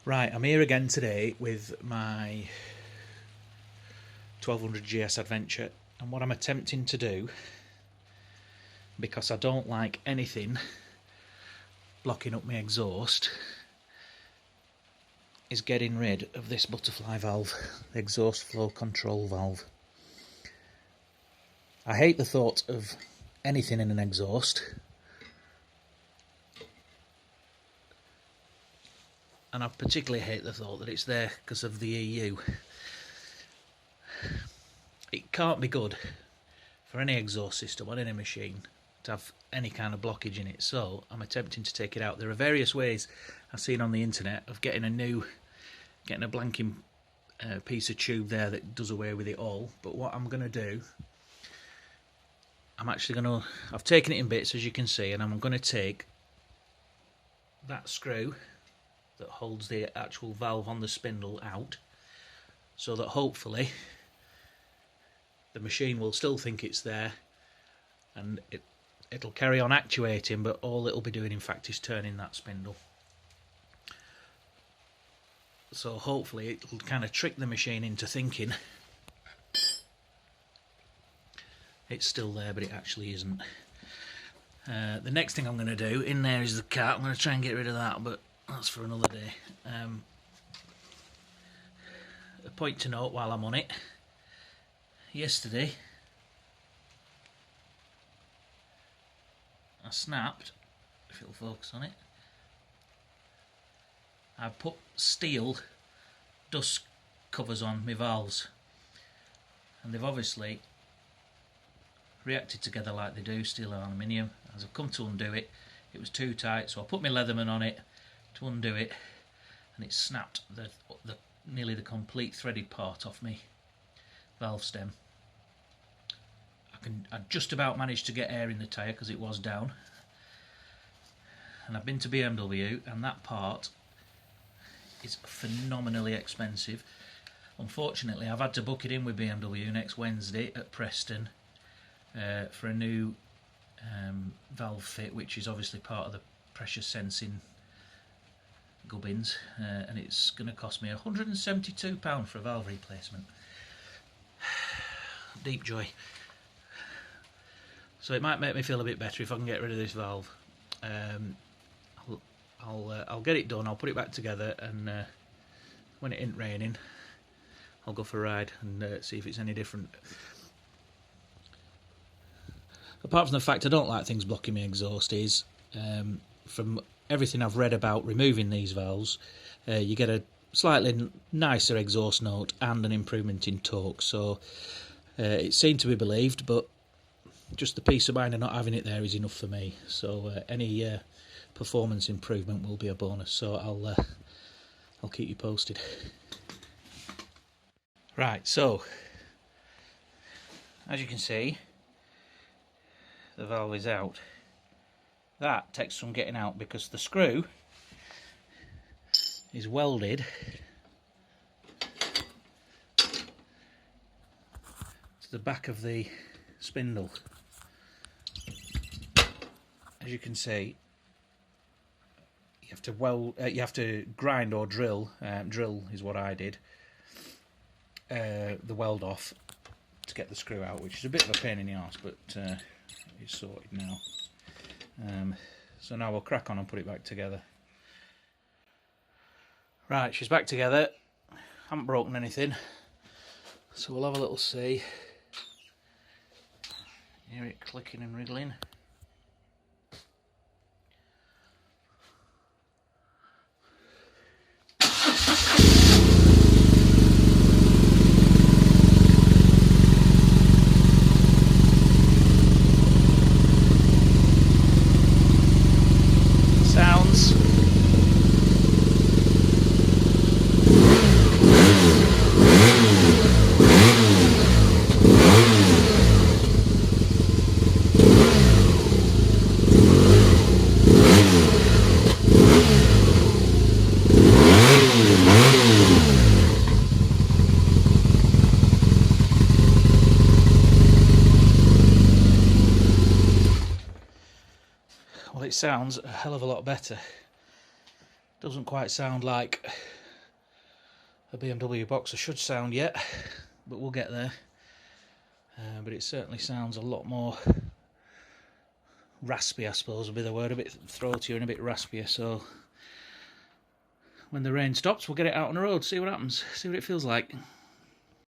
Right, I'm here again today with my 1200 GS Adventure, and what I'm attempting to do, because I don't like anything blocking up my exhaust, is getting rid of this butterfly valve, the exhaust flow control valve. I hate the thought of anything in an exhaust, and I particularly hate the thought that it's there because of the EU. It can't be good for any exhaust system on any machine to have any kind of blockage in it, so I'm attempting to take it out. There are various ways I've seen on the internet of getting a blanking piece of tube there that does away with it all, but what I'm going to do, I've taken it in bits, as you can see, and I'm going to take that screw that holds the actual valve on the spindle out, so that hopefully the machine will still think it's there and it'll carry on actuating, but all it'll be doing in fact is turning that spindle. So hopefully it'll kind of trick the machine into thinking it's still there, but it actually isn't. The next thing I'm going to do, in there is the cat. I'm going to try and get rid of that, but that's for another day. A point to note while I'm on it: yesterday I snapped, if it'll focus on it, I put steel dust covers on my valves, and they've obviously reacted together like they do, steel and aluminium. As I've come to undo it, it was too tight, so I put my Leatherman on it to undo it, and it snapped nearly the complete threaded part off me valve stem. I just about managed to get air in the tyre because it was down, and I've been to BMW, and that part is phenomenally expensive. Unfortunately, I've had to book it in with BMW next Wednesday at Preston for a new valve fit, which is obviously part of the pressure sensing gubbins, and it's going to cost me £172 for a valve replacement. Deep joy. So it might make me feel a bit better if I can get rid of this valve. I'll get it done, I'll put it back together, and when it ain't raining I'll go for a ride and see if it's any different. Apart from the fact I don't like things blocking my exhaust, is from everything I've read about removing these valves, you get a slightly nicer exhaust note and an improvement in torque. So it seemed to be believed, but just the peace of mind of not having it there is enough for me. So any performance improvement will be a bonus. So I'll keep you posted. Right, so as you can see, the valve is out. That takes some getting out because the screw is welded to the back of the spindle. As you can see, you have to grind or drill. Drill is what I did. The weld off to get the screw out, which is a bit of a pain in the arse, but it's sorted now. So now we'll crack on and put it back together. Right, she's back together. Haven't broken anything, so we'll have a little see. Hear it clicking and wriggling. Well, it sounds a hell of a lot better. Doesn't quite sound like a BMW Boxer should sound yet, but we'll get there. But it certainly sounds a lot more raspy, I suppose would be the word, a bit throatier and a bit raspier. So when the rain stops, we'll get it out on the road, see what happens, see what it feels like.